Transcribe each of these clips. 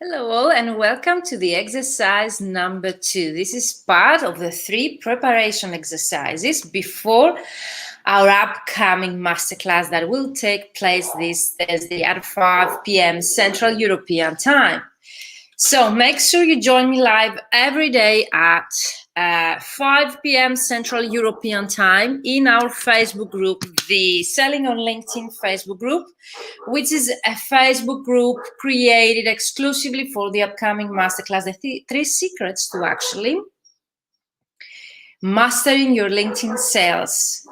Hello all and welcome to the exercise number 2. This is part of the 3 preparation exercises before our upcoming masterclass that will take place this Thursday at 5 p.m. Central European Time. So make sure you join me live every day at 5 p.m. Central European Time in our Facebook group, the Selling on LinkedIn Facebook group, which is a Facebook group created exclusively for the upcoming masterclass, the 3 secrets to actually mastering your LinkedIn sales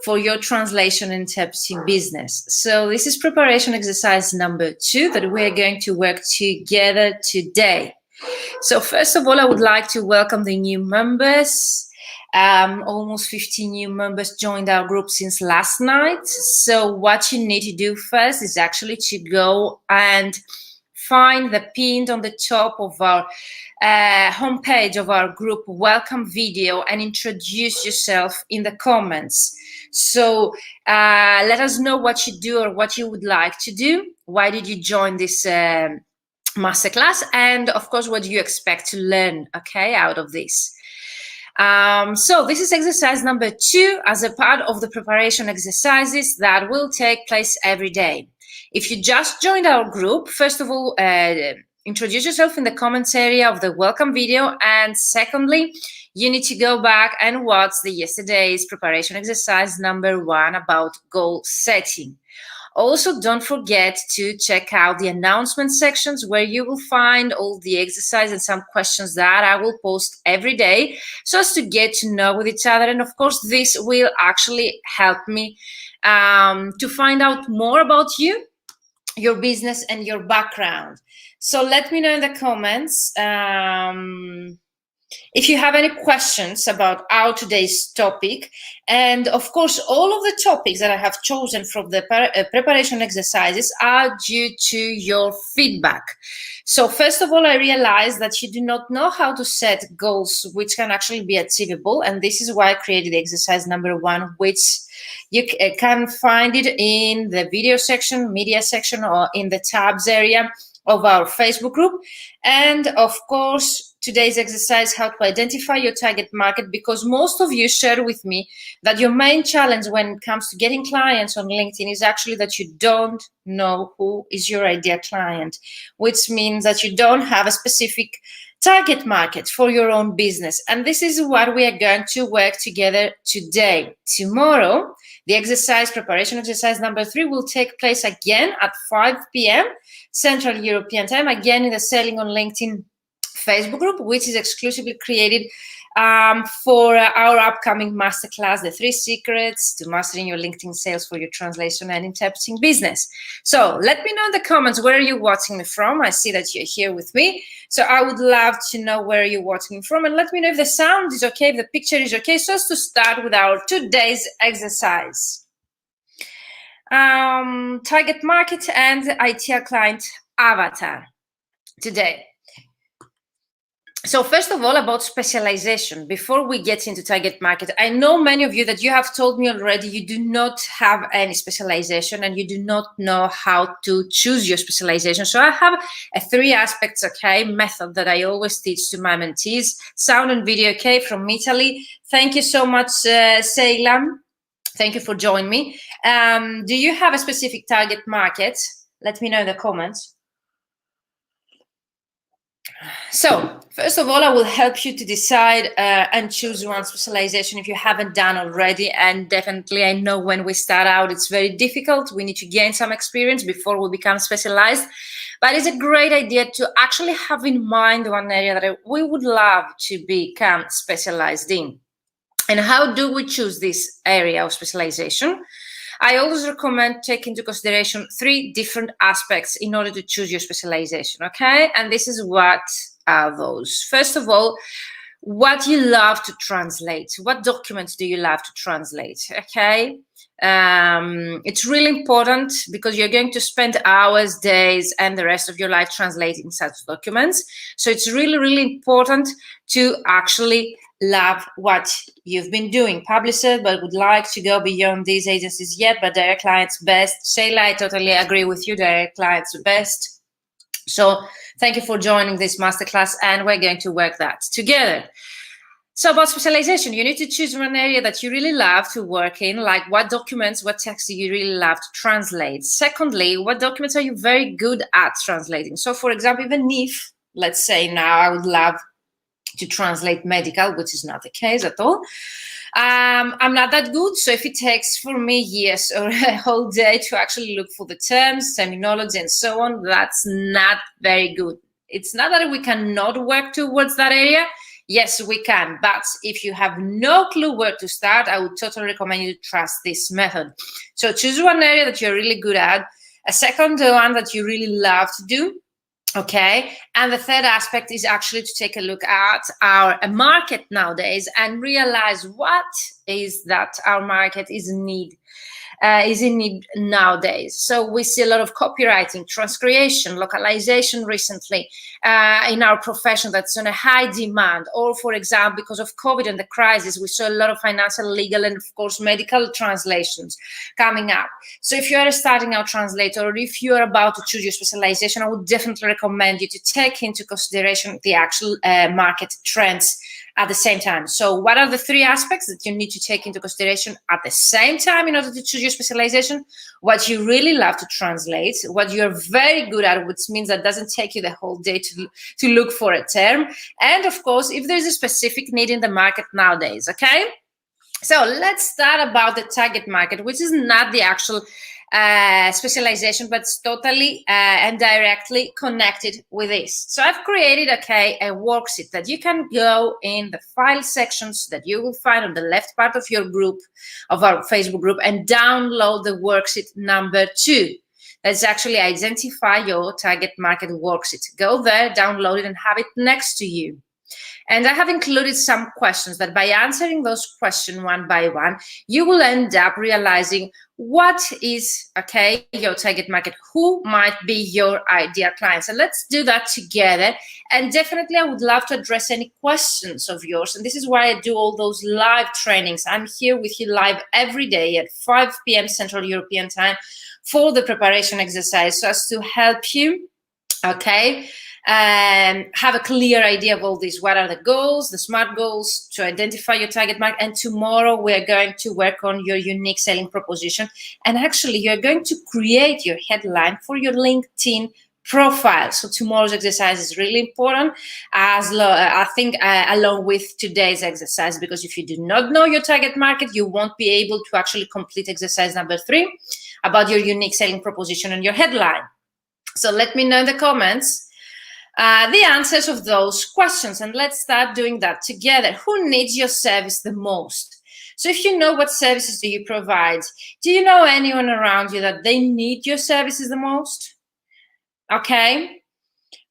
for your translation and interpreting business. So this is preparation exercise number 2 that we're going to work together today. So first of all, I would like to welcome the new members. Almost 50 new members joined our group since last night. So what you need to do first is actually to go and find the pinned on the top of our homepage of our group welcome video and introduce yourself in the comments. So let us know what you do or what you would like to do. Why did you join this masterclass? And of course, what do you expect to learn, okay, out of this? So this is exercise number 2 as a part of the preparation exercises that will take place every day. If you just joined our group, first of all, introduce yourself in the comments area of the welcome video. And secondly, you need to go back and watch the yesterday's preparation exercise number 1 about goal setting. Also, don't forget to check out the announcement sections where you will find all the exercise and some questions that I will post every day so as to get to know with each other. And of course, this will actually help me to find out more about you, your business and your background. So let me know in the comments if you have any questions about our today's topic. And of course, all of the topics that I have chosen from the preparation exercises are due to your feedback. So first of all, I realized that you do not know how to set goals which can actually be achievable. And this is why I created exercise number 1, which you can find it in the video section, media section, or in the tabs area of our Facebook group. And of course, today's exercise, how to identify your target market, because most of you share with me that your main challenge when it comes to getting clients on LinkedIn is actually that you don't know who is your ideal client, which means that you don't have a specific target market for your own business. And this is what we are going to work together today. Tomorrow, the exercise, preparation exercise number 3 will take place again at 5 p.m. Central European Time, again in the Selling on LinkedIn Facebook group, which is exclusively created for our upcoming masterclass, the 3 secrets to mastering your LinkedIn sales for your translation and interpreting business. So let me know in the comments where are you watching me from. I see that you're here with me. So I would love to know where you're watching me from, and let me know if the sound is okay, if the picture is okay, so as to start with our today's exercise. Target market and ideal client avatar today. So first of all, about specialization, before we get into target market, I know many of you that you have told me already you do not have any specialization and you do not know how to choose your specialization. So I have a 3 aspects, okay, method that I always teach to my mentees. Sound and video, okay, from Italy. Thank you so much, Seilam. Thank you for joining me. Do you have a specific target market? Let me know in the comments. So first of all, I will help you to decide and choose one specialization if you haven't done already. And definitely, I know when we start out, it's very difficult. We need to gain some experience before we become specialized. But it's a great idea to actually have in mind one area that we would love to become specialized in. And how do we choose this area of specialization? I always recommend taking into consideration 3 different aspects in order to choose your specialization, okay? And this is what are those. First of all, what you love to translate. What documents do you love to translate, okay? It's really important because you're going to spend hours, days, and the rest of your life translating such documents. So it's really, really important to actually love what you've been doing. Publisher, but would like to go beyond these agencies yet, but direct clients best. Shayla, I totally agree with you. Direct clients best. So thank you for joining this masterclass, and we're going to work that together. So about specialization, you need to choose one area that you really love to work in, like what documents, what text do you really love to translate. Secondly, what documents are you very good at translating? So for example, even if, let's say now I would love to translate medical, which is not the case at all. I'm not that good, so if it takes for me years or a whole day to actually look for the terms, terminology, and so on, that's not very good. It's not that we cannot work towards that area. Yes, we can, but if you have no clue where to start, I would totally recommend you to trust this method. So choose one area that you're really good at, a second one that you really love to do, okay, and the third aspect is actually to take a look at our market nowadays and realize what is that our market is in need nowadays. So we see a lot of copywriting, transcreation, localization recently in our profession that's on a high demand. Or for example, because of COVID and the crisis, we saw a lot of financial, legal, and of course medical translations coming up. So if you are a starting out translator, or if you are about to choose your specialization, I would definitely recommend you to take into consideration the actual market trends at the same time. So what are the three aspects that you need to take into consideration at the same time in order to choose your specialization? What you really love to translate, what you're very good at, which means that doesn't take you the whole day to look for a term, and of course, if there's a specific need in the market nowadays, okay? So let's start about the target market, which is not the actual specialization, but it's totally and directly connected with this. So I've created, okay, a worksheet that you can go in the file sections that you will find on the left part of your group, of our Facebook group, and download the worksheet number 2. That's actually identify your target market worksheet. Go there, download it, and have it next to you. And I have included some questions that by answering those questions one by one, you will end up realizing what is, okay, your target market, who might be your ideal clients. And let's do that together. And definitely I would love to address any questions of yours. And this is why I do all those live trainings. I'm here with you live every day at 5 p.m. Central European Time for the preparation exercise, so as to help you, okay, have a clear idea of all this. What are the goals, the SMART goals, to identify your target market? And tomorrow we're going to work on your unique selling proposition. And actually, you're going to create your headline for your LinkedIn profile. So tomorrow's exercise is really important, I think, along with today's exercise, because if you do not know your target market, you won't be able to actually complete exercise number 3 about your unique selling proposition and your headline. So let me know in the comments the answers of those questions, and let's start doing that together. Who needs your service the most? So if you know what services do you provide, do you know anyone around you that they need your services the most? Okay.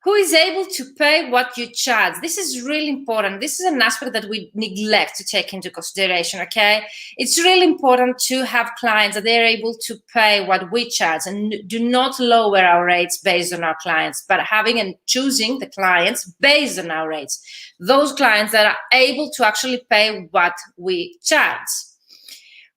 Who is able to pay what you charge? This is really important. This is an aspect that we neglect to take into consideration, okay? It's really important to have clients that they're able to pay what we charge, and do not lower our rates based on our clients, but having and choosing the clients based on our rates. Those clients that are able to actually pay what we charge.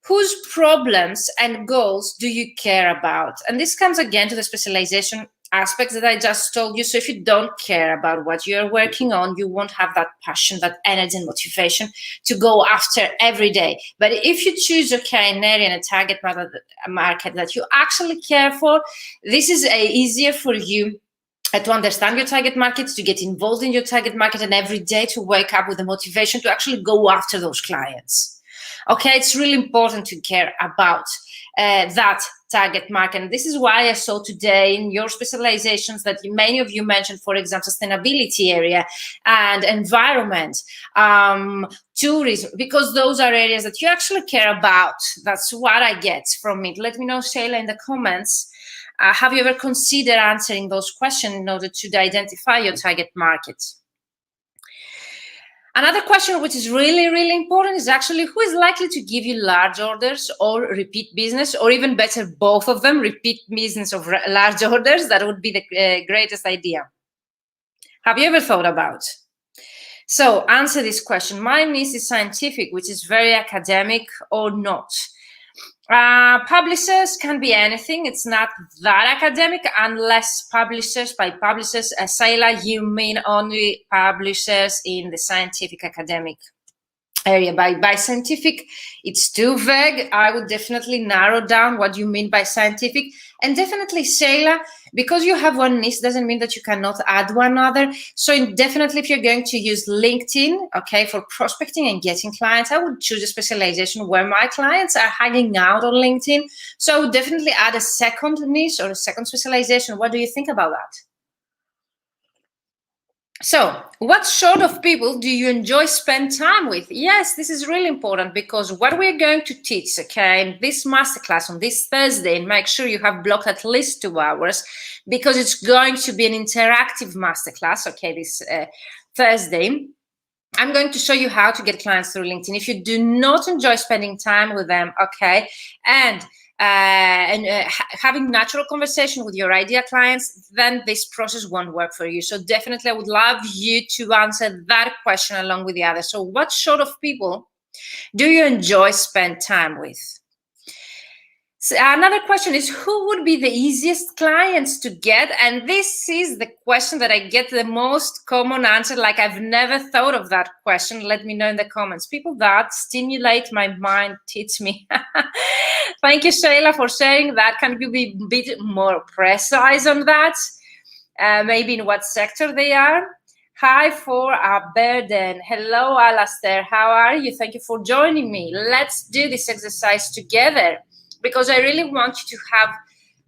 Whose problems and goals do you care about? And this comes again to the specialization aspects that I just told you. So if you don't care about what you're working on, you won't have that passion, that energy and motivation to go after every day. But if you choose, okay, an area and a target market that you actually care for, this is easier for you to understand your target market, to get involved in your target market, and every day to wake up with the motivation to actually go after those clients. Okay, it's really important to care about that target market. And this is why I saw today in your specializations that many of you mentioned, for example, sustainability area and environment, tourism, because those are areas that you actually care about. That's what I get from it. Let me know, Shayla, in the comments. Have you ever considered answering those questions in order to identify your target market? Another question which is really, really important is actually who is likely to give you large orders or repeat business, or even better, both of them, repeat business of large orders. That would be the greatest idea. Have you ever thought about? So answer this question. My niche is scientific, which is very academic, or not. Publishers can be anything. It's not that academic unless publishers, by publishers, Sayla, you mean only publishers in the scientific academic area. By scientific, it's too vague. I would definitely narrow down what you mean by scientific. And definitely, Shayla, because you have one niche doesn't mean that you cannot add one other. So definitely, if you're going to use LinkedIn, okay, for prospecting and getting clients, I would choose a specialization where my clients are hanging out on LinkedIn. So I would definitely add a second niche or a second specialization. What do you think about that? So, what sort of people do you enjoy spend time with? Yes, this is really important because what we're going to teach, okay, in this masterclass on this Thursday, and make sure you have blocked at least 2 hours because it's going to be an interactive masterclass, okay, this Thursday. I'm going to show you how to get clients through LinkedIn. If you do not enjoy spending time with them, okay, and having natural conversation with your ideal clients, then this process won't work for you. So definitely I would love you to answer that question along with the others. So what sort of people do you enjoy spend time with? So another question is, who would be the easiest clients to get? And this is the question that I get the most common answer, like I've never thought of that question. Let me know in the comments. People that stimulate my mind, teach me. Thank you, Shayla, for sharing that. Can you be a bit more precise on that? Maybe in what sector they are? Hi for our burden. Hello, Alastair. How are you? Thank you for joining me. Let's do this exercise together, because I really want you to have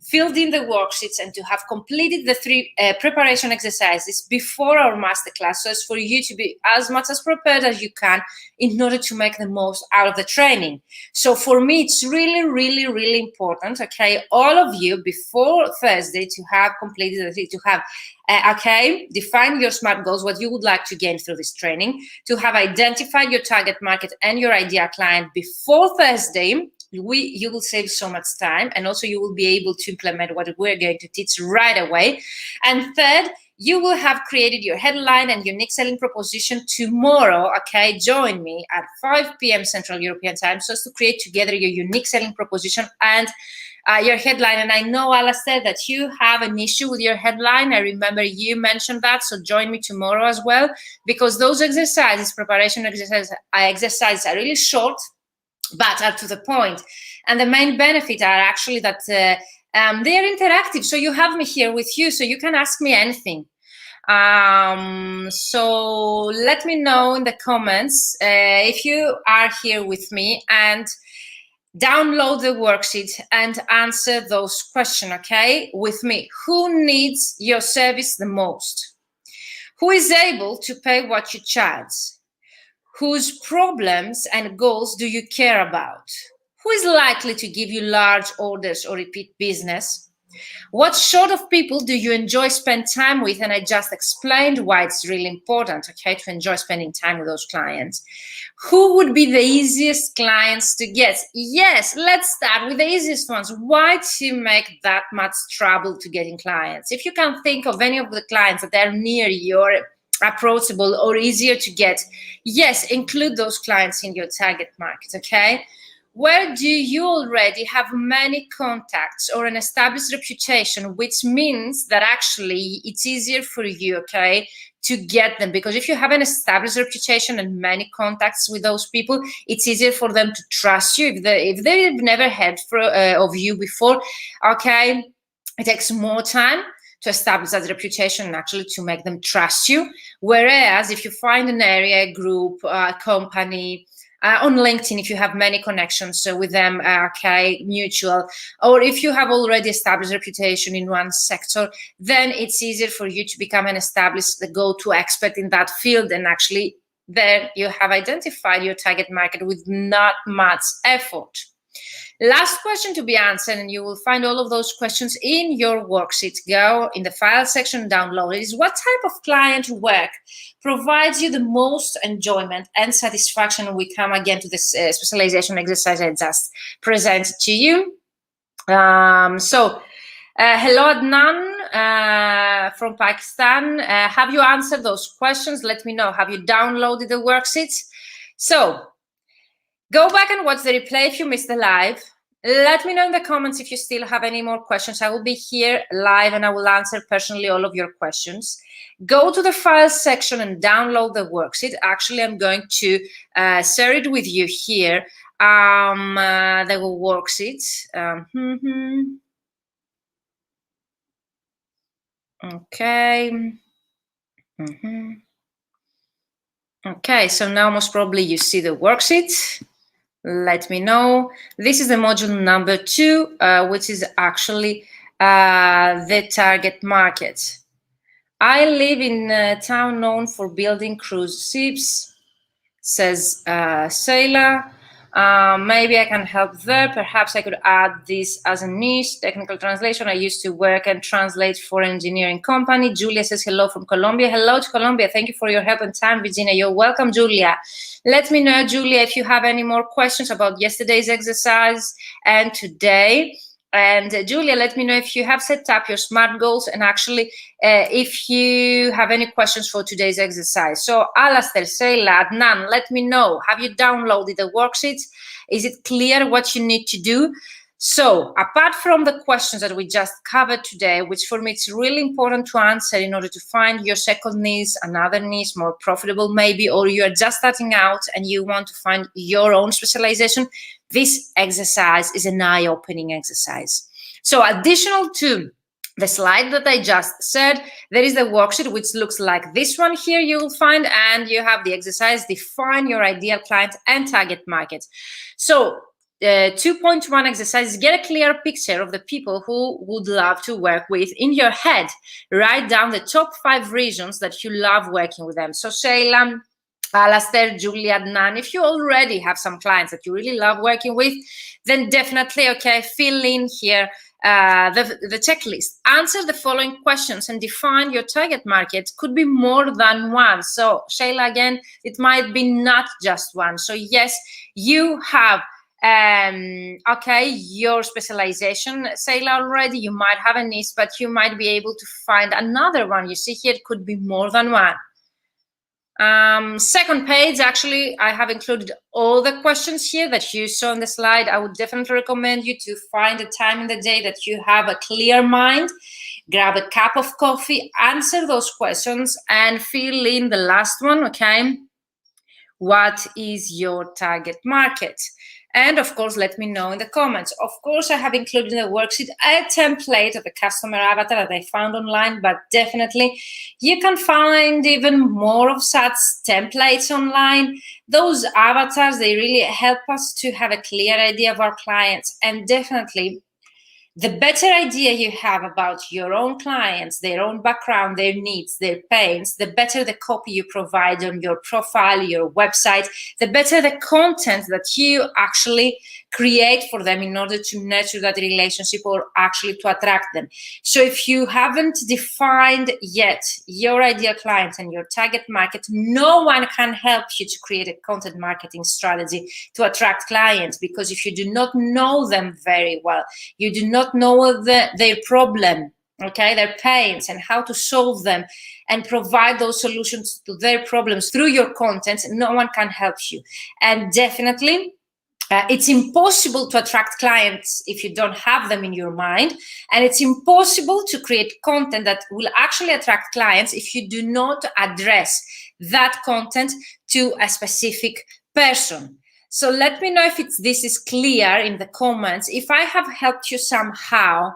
filled in the worksheets and to have completed the 3 preparation exercises before our masterclass, so as for you to be as much as prepared as you can in order to make the most out of the training. So for me, it's really, really, really important, okay, all of you before Thursday to have completed the, to have okay, define your SMART goals, what you would like to gain through this training, to have identified your target market and your ideal client before Thursday. You will save so much time, and also you will be able to implement what we're going to teach right away. And third, you will have created your headline and unique selling proposition tomorrow, okay? Join me at 5 p.m. Central European Time so as to create together your unique selling proposition and your headline. And I know, Alastair, that you have an issue with your headline. I remember you mentioned that, so join me tomorrow as well, because those exercises, preparation exercises are really short, but are to the point. And the main benefit are actually that they are interactive. So you have me here with you, so you can ask me anything. So let me know in the comments if you are here with me, and download the worksheet and answer those questions, okay, with me. Who needs your service the most? Who is able to pay what you charge? Whose problems and goals do you care about? Who is likely to give you large orders or repeat business? What sort of people do you enjoy spend time with? And I just explained why it's really important, okay, to enjoy spending time with those clients. Who would be the easiest clients to get? Yes, let's start with the easiest ones. Why to make that much trouble to getting clients? If you can think of any of the clients that are near you or approachable or easier to get, yes, include those clients in your target market, okay? Where do you already have many contacts or an established reputation, which means that actually it's easier for you, okay, to get them? Because if you have an established reputation and many contacts with those people, it's easier for them to trust you. If they've never heard of you before, okay, it takes more time to establish that reputation and actually to make them trust you. Whereas if you find an area, group, company, on LinkedIn, if you have many connections with them, okay, mutual, or if you have already established reputation in one sector, then it's easier for you to become an established, the go-to expert in that field, and actually then you have identified your target market with not much effort. Last question to be answered, and you will find all of those questions in your worksheet. Go in the file section, download it, is what type of client work provides you the most enjoyment and satisfaction? We come again to this specialization exercise I just presented to you. Hello, Adnan from Pakistan. Have you answered those questions? Let me know. Have you downloaded the worksheets? So go back and watch the replay if you missed the live. Let me know in the comments if you still have any more questions. I will be here live and I will answer personally all of your questions. Go to the files section and download the worksheet. Actually, I'm going to share it with you here. The worksheet. Okay. Okay, so now most probably you see the worksheet. Let me know. This is the module number 2, which is actually the target market. I live in a town known for building cruise ships, says Sailor. Maybe I can help there. Perhaps I could add this as a niche. Technical translation. I used to work and translate for an engineering company. Julia says hello from Colombia. Hello to Colombia. Thank you for your help and time, Virginia. You're welcome, Julia. Let me know, Julia, if you have any more questions about yesterday's exercise and today. And Julia, let me know if you have set up your SMART goals and actually if you have any questions for today's exercise. So Alastair, Sheila, Adnan, let me know. Have you downloaded the worksheets? Is it clear what you need to do? So apart from the questions that we just covered today, which for me it's really important to answer in order to find your second niche, another niche, more profitable maybe, or you're just starting out and you want to find your own specialization, this exercise is an eye-opening exercise. So additional to the slide that I just said, there is the worksheet which looks like this one here you will find, and you have the exercise, define your ideal client and target market. So 2.1 exercise, get a clear picture of the people who would love to work with in your head. Write down the top 5 reasons that you love working with them. So Sheila, Alastair, Julia, Adnan, if you already have some clients that you really love working with, then definitely, okay, fill in here the checklist. Answer the following questions and define your target market. Could be more than one. So Sheila, again, it might be not just one. So yes, you have okay, your specialization, Sheila, already. You might have a niche, but you might be able to find another one. You see here, it could be more than one. Second page, actually, I have included all the questions here that you saw on the slide. I would definitely recommend you to find a time in the day that you have a clear mind, grab a cup of coffee, answer those questions, and fill in the last one, okay? What is your target market? And of course, let me know in the comments. Of course, I have included in the worksheet a template of the customer avatar that I found online, but definitely you can find even more of such templates online. Those avatars, they really help us to have a clear idea of our clients, and definitely the better idea you have about your own clients, their own background, their needs, their pains, the better the copy you provide on your profile, your website, the better the content that you actually create for them in order to nurture that relationship or actually to attract them. So if you haven't defined yet your ideal client and your target market, no one can help you to create a content marketing strategy to attract clients, because if you do not know them very well, you do not know their problem, okay, their pains, and how to solve them and provide those solutions to their problems through your content, no one can help you. And definitely it's impossible to attract clients if you don't have them in your mind, and it's impossible to create content that will actually attract clients if you do not address that content to a specific person. So let me know if this is clear in the comments. If I have helped you somehow,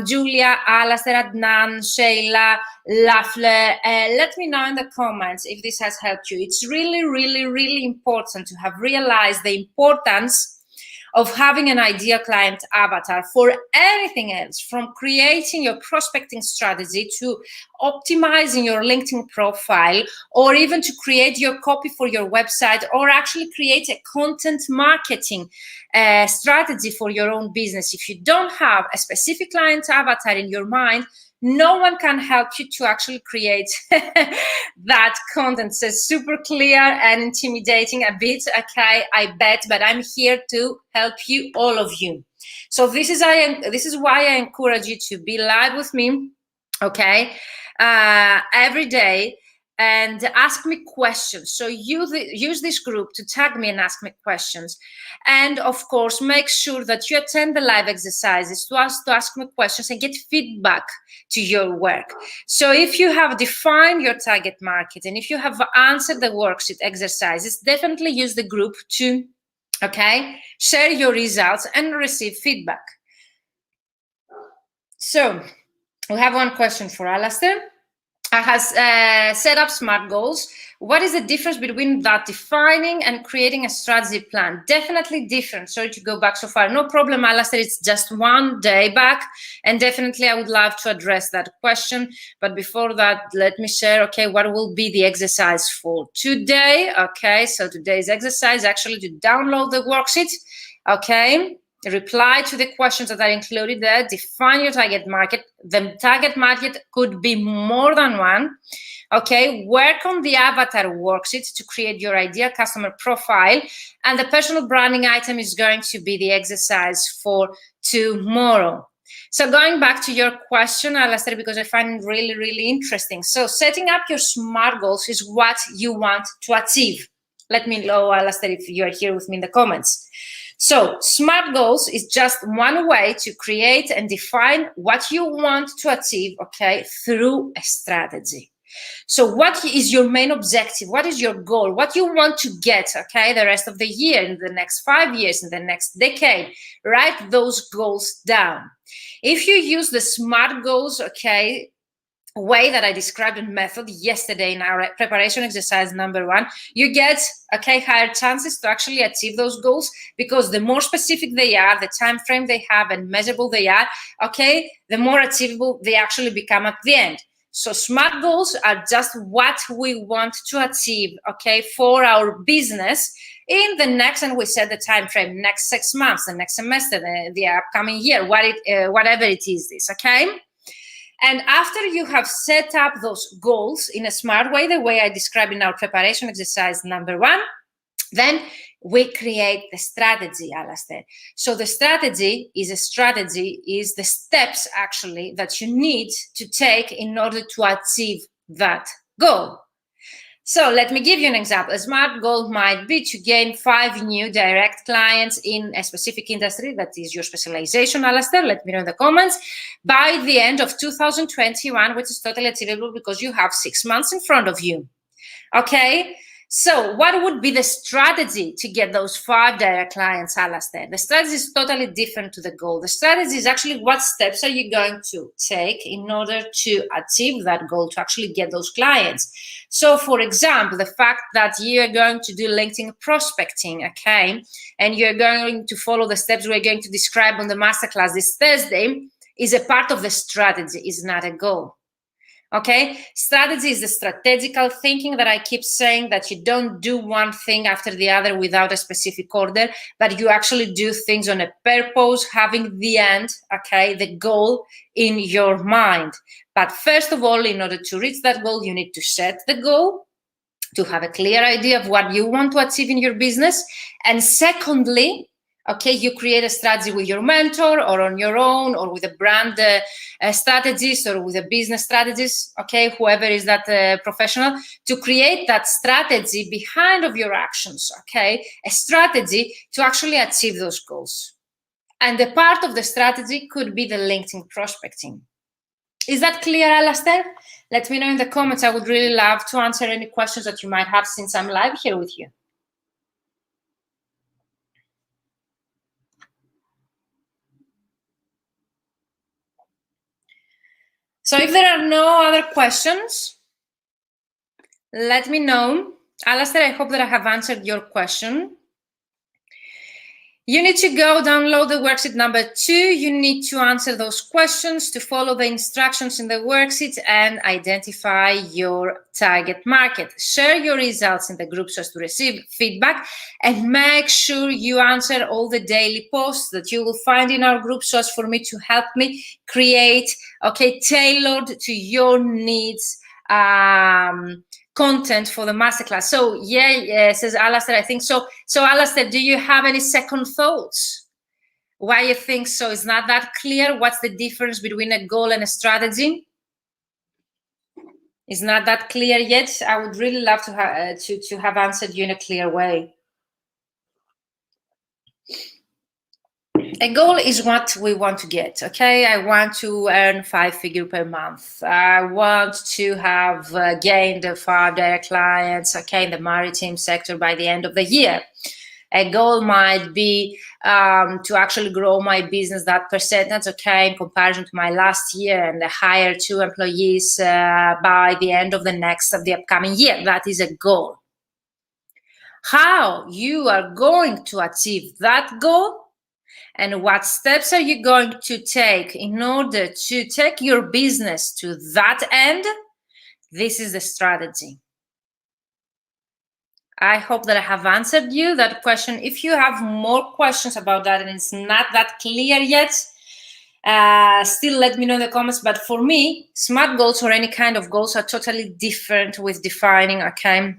Julia, Alastair, Adnan, Sheila, Lafler, let me know in the comments if this has helped you. It's really, really, really important to have realized the importance of having an ideal client avatar for anything else, from creating your prospecting strategy to optimizing your LinkedIn profile, or even to create your copy for your website, or actually create a content marketing strategy for your own business. If you don't have a specific client avatar in your mind, no one can help you to actually create that content. So super clear and intimidating a bit, okay, I bet, but I'm here to help you, all of you. So this is why I encourage you to be live with me, okay, every day. and ask me questions. So use this group to tag me and ask me questions. And of course, make sure that you attend the live exercises to ask me questions and get feedback to your work. So if you have defined your target market and if you have answered the worksheet exercises, definitely use the group to, share your results and receive feedback. So we have one question for Alastair. Has set up SMART goals. What is the difference between that defining and creating a strategy plan? Definitely different. Sorry to go back so far. No problem, Alastair. It's just one day back. And definitely I would love to address that question. But before that, let me share, what will be the exercise for today? So today's exercise actually to download the worksheet. Reply to the questions that are included there, define your target market. The target market could be more than one. Work on the avatar worksheet to create your ideal customer profile. And the personal branding item is going to be the exercise for tomorrow. So going back to your question, Alastair, because I find it really, really interesting. So setting up your SMART goals is what you want to achieve. Let me know, Alastair, if you are here with me in the comments. So SMART goals is just one way to create and define what you want to achieve, through a strategy. So what is your main objective? What is your goal? What you want to get, the rest of the year, in the next 5 years, in the next decade? Write those goals down. If you use the SMART goals, way that I described in method yesterday in our preparation exercise number 1, you get higher chances to actually achieve those goals, because the more specific they are, the time frame they have and measurable they are, the more achievable they actually become at the end. So SMART goals are just what we want to achieve, for our business in the next, and we set the time frame, next 6 months, the next semester, the upcoming year, whatever it is this, And after you have set up those goals in a smart way, the way I described in our preparation exercise number 1, then we create the strategy, Alastair. So the strategy is the steps actually that you need to take in order to achieve that goal. So let me give you an example. A SMART goal might be to gain 5 new direct clients in a specific industry. That is your specialization, Alastair. Let me know in the comments. By the end of 2021, which is totally achievable because you have 6 months in front of you. So what would be the strategy to get those 5 direct clients, Alastair? The strategy is totally different to the goal. The strategy is actually what steps are you going to take in order to achieve that goal, to actually get those clients. So, for example, the fact that you're going to do LinkedIn prospecting, and you're going to follow the steps we're going to describe on the masterclass this Thursday is a part of the strategy, is not a goal. Strategy is the strategical thinking that I keep saying, that you don't do one thing after the other without a specific order, but you actually do things on a purpose, having the end, the goal in your mind. But first of all, in order to reach that goal, you need to set the goal, to have a clear idea of what you want to achieve in your business. And secondly, you create a strategy with your mentor or on your own, or with a brand strategist or with a business strategist, whoever is that professional, to create that strategy behind of your actions, a strategy to actually achieve those goals. And the part of the strategy could be the LinkedIn prospecting. Is that clear, Alastair? Let me know in the comments. I would really love to answer any questions that you might have since I'm live here with you. So if there are no other questions, let me know. Alastair, I hope that I have answered your question. You need to go download the worksheet number 2. You need to answer those questions, to follow the instructions in the worksheet, and identify your target market. Share your results in the group so as to receive feedback, and make sure you answer all the daily posts that you will find in our group so as for me to help me create, tailored to your needs, content for the masterclass. So says Alastair, I think so. So Alastair, do you have any second thoughts? Why you think so? Is not that clear? What's the difference between a goal and a strategy? Is not that clear yet? I would really love to have answered you in a clear way. A goal is what we want to get, okay? I want to earn 5-figure per month. I want to have gained 5 direct clients, okay, in the maritime sector by the end of the year. A goal might be to actually grow my business that percentage, okay, in comparison to my last year, and hire 2 employees by the end of the upcoming year. That is a goal. How you are going to achieve that goal and what steps are you going to take in order to take your business to that end? This is the strategy. I hope that I have answered you that question. If you have more questions about that and it's not that clear yet, still let me know in the comments. But for me, SMART goals or any kind of goals are totally different with defining, okay,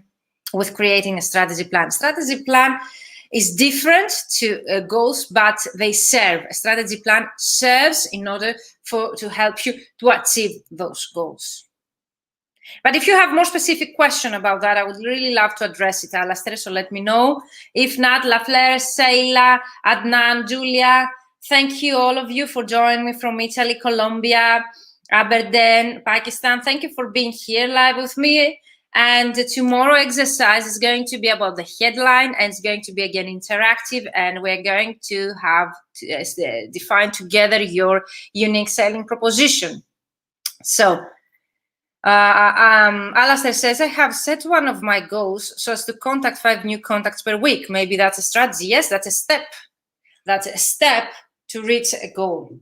with creating a strategy plan. Strategy plan is different to goals, but they serve. A strategy plan serves in order to help you to achieve those goals. But if you have more specific question about that, I would really love to address it, Alastair, so let me know. If not, Lafleur, Seila, Adnan, Julia, thank you all of you for joining me from Italy, Colombia, Aberdeen, Pakistan. Thank you for being here live with me. And tomorrow exercise is going to be about the headline, and it's going to be again interactive, and we're going to have to define together your unique selling proposition. So Alastair says, I have set one of my goals so as to contact 5 new contacts per week. Maybe that's a strategy. Yes, that's a step. That's a step to reach a goal.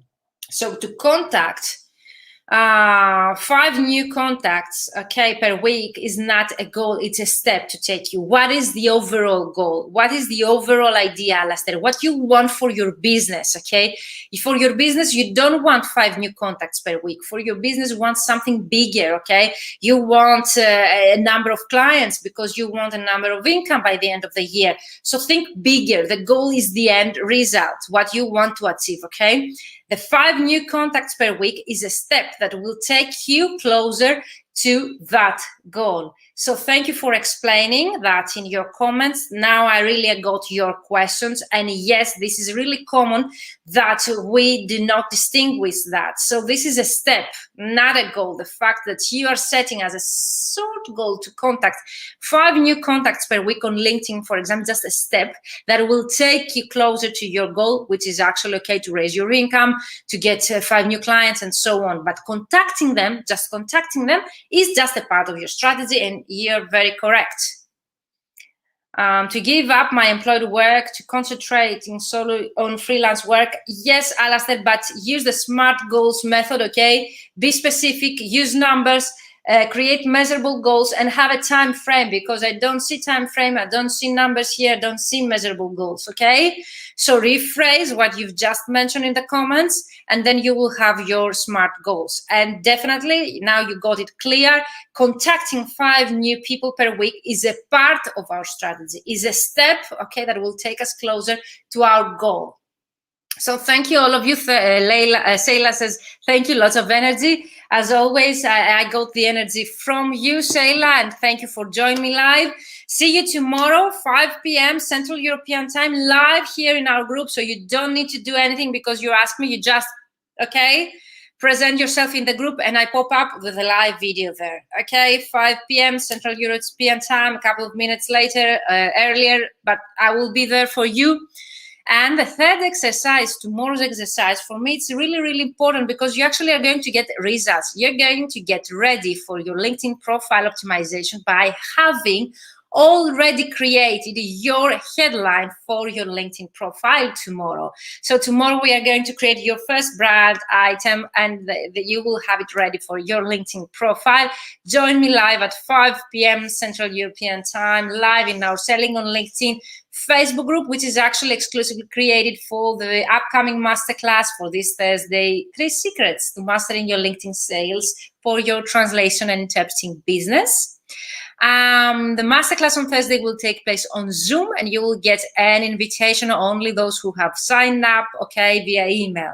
So to contact 5 new contacts, okay, per week is not a goal, it's a step to take you. What is the overall goal? What is the overall idea, Alastair? What you want for your business, okay? For your business, you don't want 5 new contacts per week. For your business, you want something bigger, okay? You want a number of clients because you want a number of income by the end of the year. So think bigger. The goal is the end result, what you want to achieve, okay? The 5 new contacts per week is a step that will take you closer to that goal. So thank you for explaining that in your comments. Now I really got your questions. And yes, this is really common that we do not distinguish that. So this is a step, not a goal. The fact that you are setting as a short goal to contact 5 new contacts per week on LinkedIn, for example, just a step that will take you closer to your goal, which is actually okay to raise your income, to get 5 new clients and so on. But contacting them, just contacting them, is just a part of your strategy, and you're very correct. To give up my employed work, to concentrate in solo on freelance work. Yes, Alastair, but use the SMART goals method, okay? Be specific, use numbers, create measurable goals, and have a time frame, because I don't see time frame, I don't see numbers here, I don't see measurable goals, okay? So rephrase what you've just mentioned in the comments, and then you will have your SMART goals. And definitely, now you got it clear, contacting 5 new people per week is a part of our strategy, is a step, okay, that will take us closer to our goal. So thank you all of you. Seila says, thank you, lots of energy. As always, I got the energy from you, Seila, and thank you for joining me live. See you tomorrow, 5 p.m. Central European Time, live here in our group. So you don't need to do anything because you ask me, you just, okay, present yourself in the group and I pop up with a live video there. Okay, 5 p.m. Central European Time, a couple of minutes later, earlier, but I will be there for you. And the third exercise, tomorrow's exercise, for me, it's really, really important because you actually are going to get results. You're going to get ready for your LinkedIn profile optimization by having already created your headline for your LinkedIn profile tomorrow. So tomorrow we are going to create your first brand item, and you will have it ready for your LinkedIn profile. Join me live at 5 p.m. Central European Time, live in our Selling on LinkedIn Facebook group, which is actually exclusively created for the upcoming masterclass for this Thursday, 3 secrets to mastering your LinkedIn sales for your translation and interpreting business. The masterclass on Thursday will take place on Zoom, and you will get an invitation, only those who have signed up, okay, via email.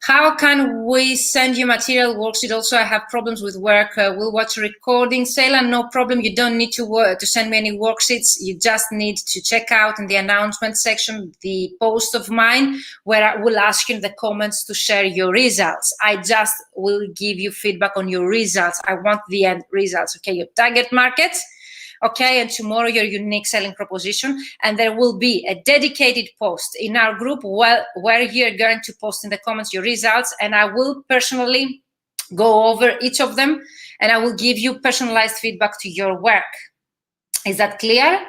How can we send you material worksheet? Also, I have problems with work. We'll watch a recording. Sayla, no problem. You don't need to send me any worksheets. You just need to check out in the announcement section the post of mine where I will ask you in the comments to share your results. I just will give you feedback on your results. I want the end results, okay? Your target markets. Okay, and tomorrow your unique selling proposition, and there will be a dedicated post in our group where you're going to post in the comments your results, and I will personally go over each of them, and I will give you personalized feedback to your work. Is that clear?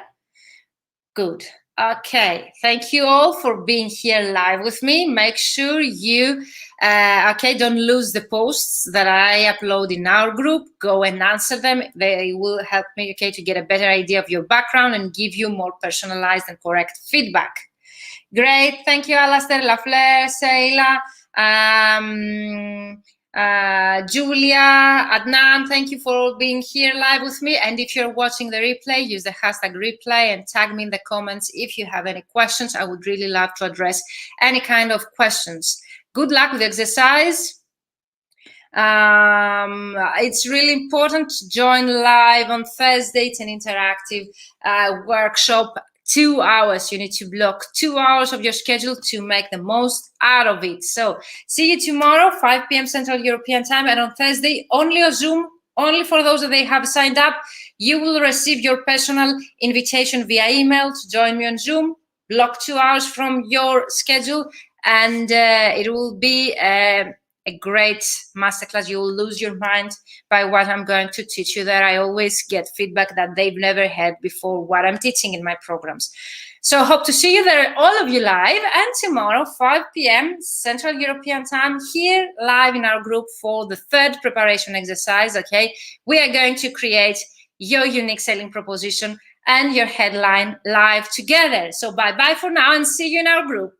Good. Okay, thank you all for being here live with me. Make sure you, don't lose the posts that I upload in our group. Go and answer them. They will help me, to get a better idea of your background and give you more personalized and correct feedback. Great, thank you, Alastair, Lafleur, Sayla, Julia, Adnan, thank you for being here live with me. And if you're watching the replay, use the hashtag replay and tag me in the comments if you have any questions. I would really love to address any kind of questions. Good luck with the exercise. It's really important to join live on Thursday. It's an interactive workshop. 2 hours. You need to block 2 hours of your schedule to make the most out of it. So see you tomorrow, 5 p.m. Central European Time, and on Thursday, only on Zoom, only for those that they have signed up. You will receive your personal invitation via email to join me on Zoom. Block 2 hours from your schedule, and it will be a great masterclass. You will lose your mind by what I'm going to teach you there. I always get feedback that they've never had before what I'm teaching in my programs. So hope to see you there, all of you live, and tomorrow, 5 p.m. Central European Time, here live in our group for the third preparation exercise, okay? We are going to create your unique selling proposition and your headline live together. So bye-bye for now and see you in our group.